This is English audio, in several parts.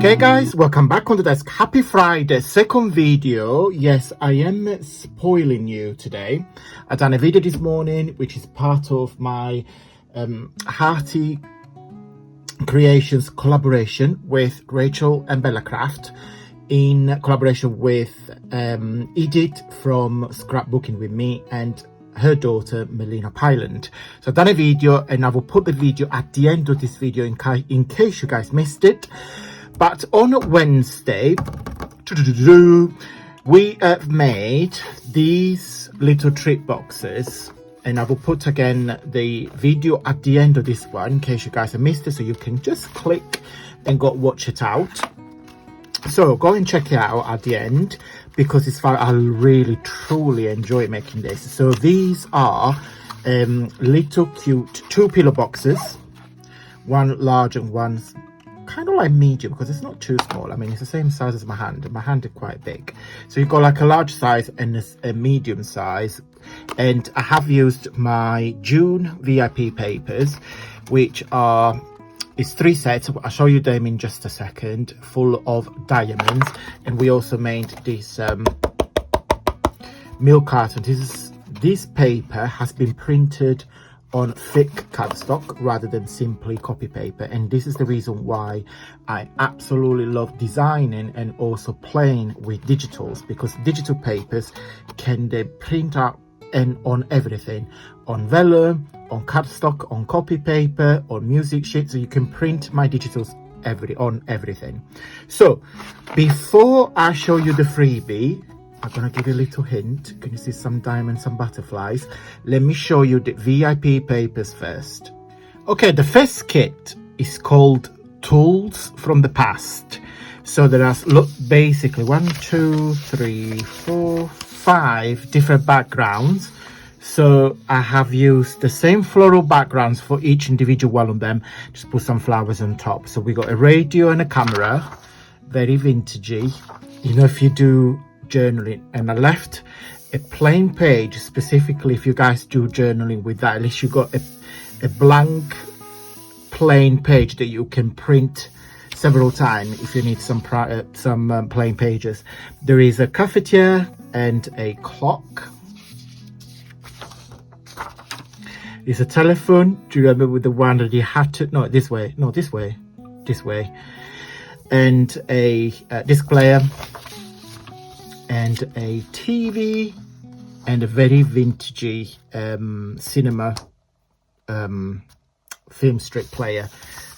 Okay guys, welcome back on the desk. Happy Friday, second video. Yes, I am spoiling you today. I done a video this morning which is part of my Hearty Creations collaboration with Rachel and Bella Craft, in collaboration with Edith from Scrapbooking with Me and her daughter Melina Pyland. So I've done a video and I will put the video at the end of this video in case you guys missed it. But on Wednesday, we have made these little treat boxes, and I will put again the video at the end of this one in case you guys have missed it, so you can just click and go watch it out. So go and check it out at the end, because it's fun. I really truly enjoy making this. So these are little cute 2 pillow boxes, one large and one kind of like medium, because it's not too small. I mean, it's the same size as my hand, and my hand is quite big. So you've got like a large size and a medium size. And I have used my June VIP papers, which are, it's 3 sets. I'll show you them in just a second, full of diamonds. And we also made this milk carton. This paper has been printed on thick cardstock rather than simply copy paper, and this is the reason why I absolutely love designing and also playing with digitals, because digital papers can they print out and on everything, on vellum, on cardstock, on copy paper, on music sheet. So you can print my digitals on everything. So before I show you the freebie, I'm gonna give you a little hint. Can you see some diamonds, some butterflies? Let me show you the VIP papers first. Okay, the first kit is called Tools from the Past. So there are, look, basically 1, 2, 3, 4, 5 different backgrounds. So I have used the same floral backgrounds for each individual one of them. Just put some flowers on top. So we got a radio and a camera, very vintagey. You know, if you do journaling, and I left a plain page specifically if you guys do journaling with that. At least you got a blank plain page that you can print several times if you need some plain pages. There is a cafetiere and a clock. There's a telephone. Do you remember with the one that you had to, no, this way, and a disc player, and a TV, and a very vintagey cinema film strip player.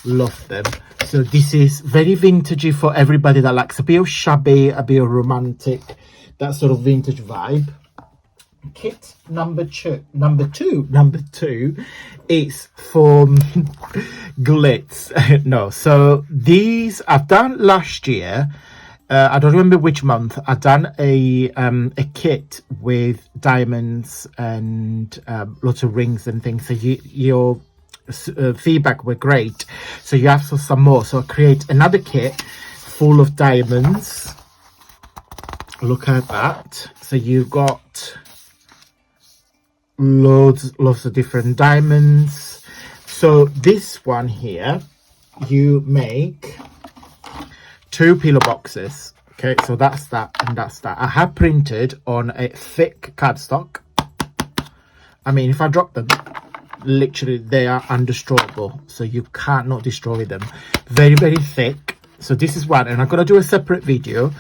Love them. So this is very vintagey for everybody that likes a bit of shabby, a bit of romantic, that sort of vintage vibe. Kit number two is for glitz. No, so these I've done last year. I don't remember which month. I done a kit with diamonds and lots of rings and things. So your feedback were great. So you have some more. So I create another kit full of diamonds. Look at that. So you've got lots of different diamonds. So this one here, you make 2 pillow boxes. Okay, so that's that and that's that. I have printed on a thick cardstock. I mean, if I drop them, literally they are undestroyable, so you can't not destroy them. Very, very thick. So this is one, and I'm gonna do a separate video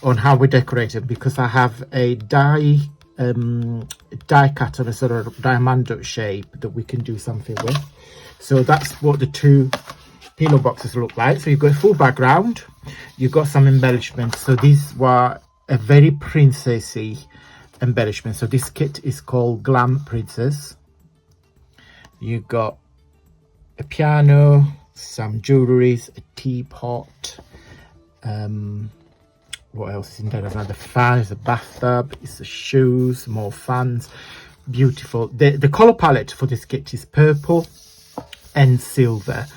on how we decorate it, because I have a die cut on a sort of diamond shape that we can do something with. So that's what the 2 pillow boxes look like. So you've got a full background, you've got some embellishments. So these were a very princessy embellishment. So this kit is called Glam Princess. You got a piano, some jewelries, a teapot. What else is in there? There's another fan, there's a bathtub, it's the shoes, more fans. Beautiful. The color palette for this kit is purple and silver.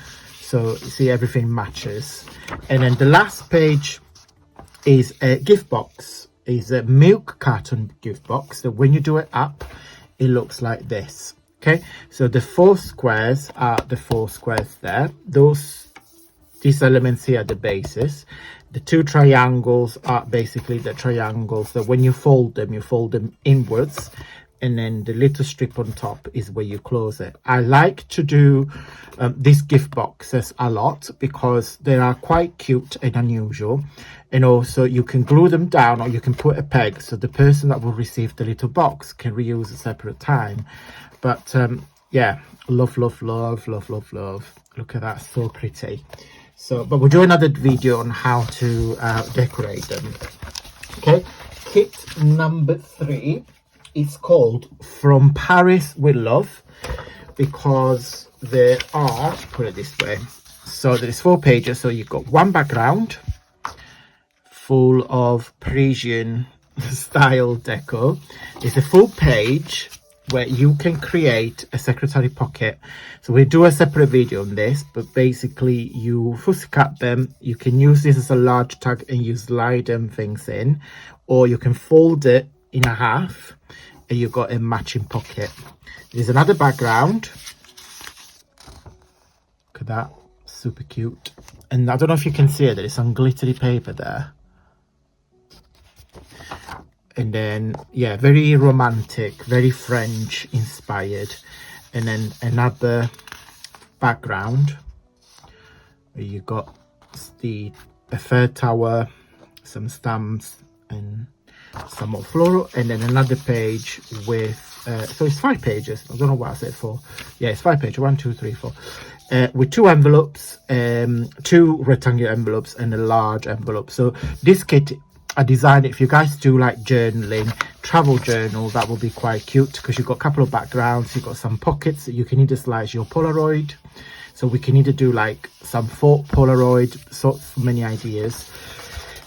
So you see everything matches. And then the last page is a gift box. Is a milk carton gift box. So when you do it up, it looks like this. Okay, so the 4 squares are the 4 squares there. Those these elements here are the bases. The two triangles are basically the triangles that when you fold them inwards, and then the little strip on top is where you close it. I like to do these gift boxes a lot because they are quite cute and unusual, and also you can glue them down or you can put a peg so the person that will receive the little box can reuse a separate time. But yeah, love. Look at that, so pretty. So, but we'll do another video on how to decorate them. Okay, kit number 3 is called From Paris with Love, because there are, put it this way, so there's 4 pages. So you've got one background full of Parisian style deco. It's a full page where you can create a secretary pocket. So we do a separate video on this, but basically you fussy cut them. You can use this as a large tag and you slide them things in, or you can fold it in a half and you've got a matching pocket. There's another background. Look at that, super cute. And I don't know if you can see it, there's some glittery paper there. And then, yeah, very romantic, very French inspired. And then another background where you got the Eiffel Tower, some stamps and some more floral. And then another page with so it's 5 pages. I don't know what I said for. Yeah, it's 5 pages, 1 2 3 4 with 2 envelopes, 2 rectangular envelopes and a large envelope. So this kit, I designed it if you guys do like journaling, travel journal, that will be quite cute because you've got a couple of backgrounds, you've got some pockets that you can either slice your Polaroid. So we can either do like some Polaroid, so many ideas.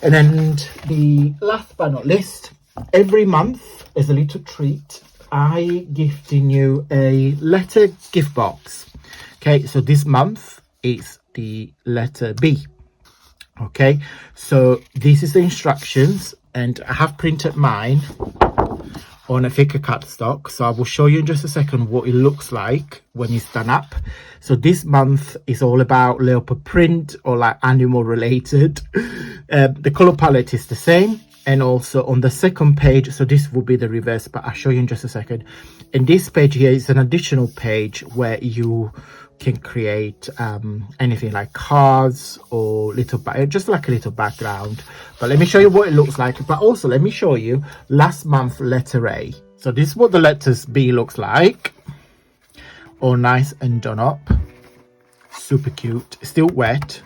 And then the last but not least, every month as a little treat, I gifting you a letter gift box. Okay, so this month is the letter B. Okay, so this is the instructions, and I have printed mine on a thicker cardstock, so I will show you in just a second what it looks like when it's done up. So this month is all about leopard print or like animal related. The color palette is the same, and also on the second page, so this will be the reverse, but I'll show you in just a second. And this page here is an additional page where you can create anything like cards or little just like a little background. But let me show you what it looks like, but also let me show you last month letter A. So this is what the letters B looks like, all nice and done up, super cute, still wet.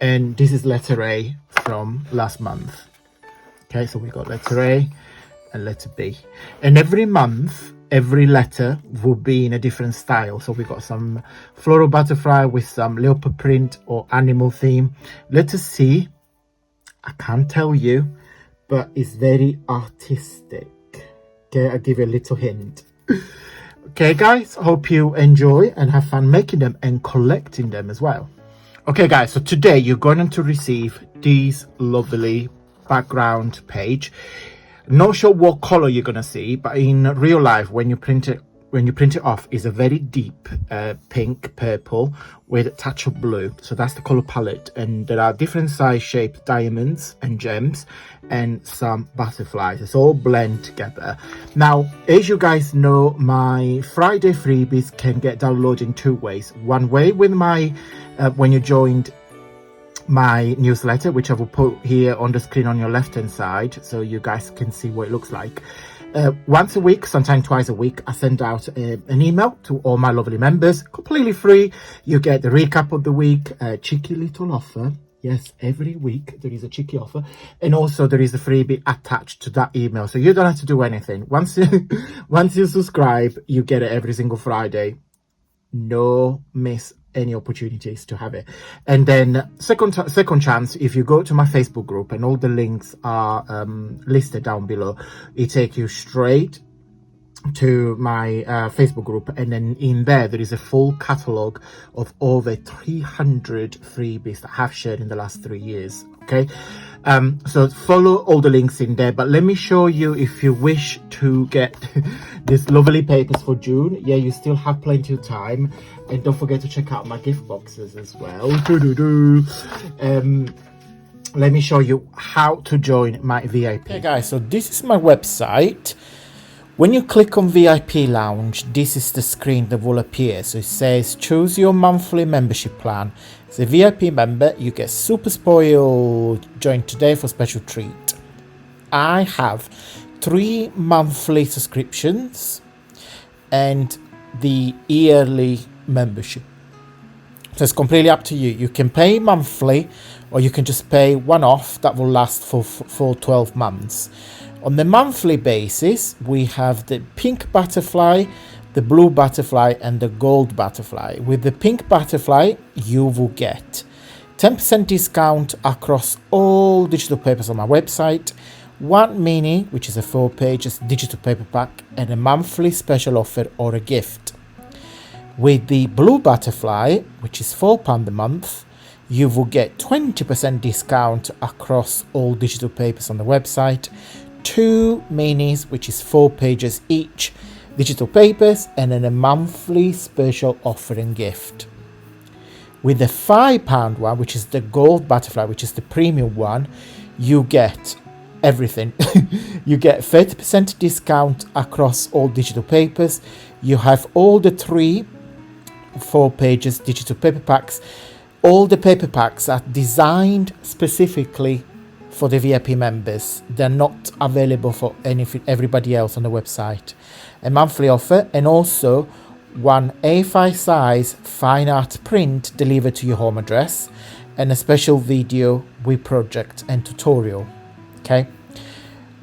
And this is letter A from last month. Okay, so we got letter A and letter B, and every month every letter will be in a different style. So we got some floral butterfly with some leopard print or animal theme. Letter C, I can't tell you, but it's very artistic. Okay, I'll give you a little hint. Okay guys, hope you enjoy and have fun making them and collecting them as well. Okay guys, so today you're going to receive these lovely background page. Not sure what color you're gonna see, but in real life when you print it off, is a very deep pink purple with a touch of blue. So that's the color palette, and there are different size shaped diamonds and gems and some butterflies. It's all blend together. Now, as you guys know, my Friday freebies can get downloaded in 2 ways. One way with my when you joined my newsletter, which I will put here on the screen on your left hand side so you guys can see what it looks like. Once a week, sometimes twice a week, I send out an email to all my lovely members, completely free. You get the recap of the week, a cheeky little offer. Yes, every week there is a cheeky offer, and also there is a freebie attached to that email, so you don't have to do anything. Once you subscribe, you get it every single Friday. No miss any opportunities to have it. And then second chance, if you go to my Facebook group, and all the links are listed down below, it takes you straight to my Facebook group, and then in there is a full catalogue of over 300 freebies that I have shared in the last 3 years. Okay, so follow all the links in there, but let me show you, if you wish to get these lovely papers for June, yeah, you still have plenty of time. And don't forget to check out my gift boxes as well. Let me show you how to join my VIP. Okay guys, so this is my website. When you click on VIP Lounge, this is the screen that will appear. So it says choose your monthly membership plan. As a VIP member, you get super spoiled. Join today for special treat. I have 3 monthly subscriptions and the yearly membership. So it's completely up to you. You can pay monthly or you can just pay one off that will last for 12 months. On the monthly basis, we have the pink butterfly, the blue butterfly and the gold butterfly. With the pink butterfly, you will get 10% discount across all digital papers on my website, 1 mini, which is a 4-page digital paper pack, and a monthly special offer or a gift. With the blue butterfly, which is £4 a month, you will get 20% discount across all digital papers on the website, 2 minis, which is 4 pages each, digital papers, and then a monthly special offer and gift. With the £5 one, which is the gold butterfly, which is the premium one, you get everything. You get 30% discount across all digital papers. You have all the 3 4 pages digital paper packs. All the paper packs are designed specifically for the VIP members. They're not available for everybody else on the website. A monthly offer, and also 1 A5 size fine art print delivered to your home address, and a special video with project and tutorial. Okay,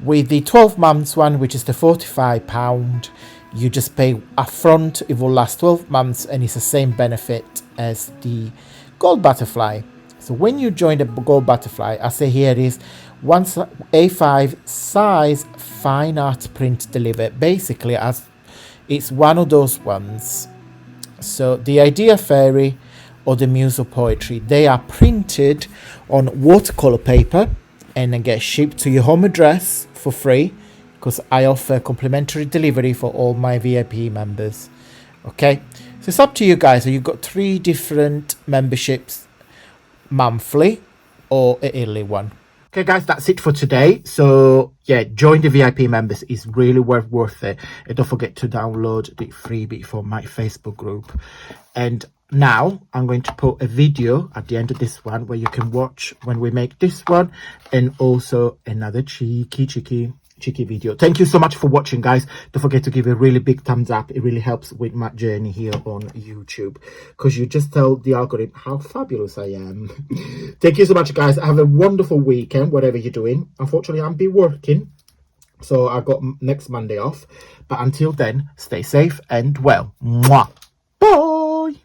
with the 12 months one, which is the £45, you just pay upfront. It will last 12 months and it's the same benefit as the gold butterfly. So when you join the gold butterfly, I say here it is 1 A5 size fine art print delivered. Basically, as it's one of those ones. So the Idea Fairy or the Muse of Poetry, they are printed on watercolor paper and then get shipped to your home address for free, because I offer complimentary delivery for all my VIP members. Okay, so it's up to you guys. So you've got 3 different memberships, monthly or a yearly one. Okay guys, that's it for today. So yeah, join the VIP members. Is really worth it. And don't forget to download the freebie for my Facebook group. And now I'm going to put a video at the end of this one where you can watch when we make this one, and also another cheeky video. Thank you so much for watching, guys. Don't forget to give a really big thumbs up. It really helps with my journey here on YouTube, because you just tell the algorithm how fabulous I am. Thank you so much, guys. Have a wonderful weekend, whatever you're doing. Unfortunately, I'll be working, so I got next Monday off, but until then, stay safe and well. Mwah. Bye.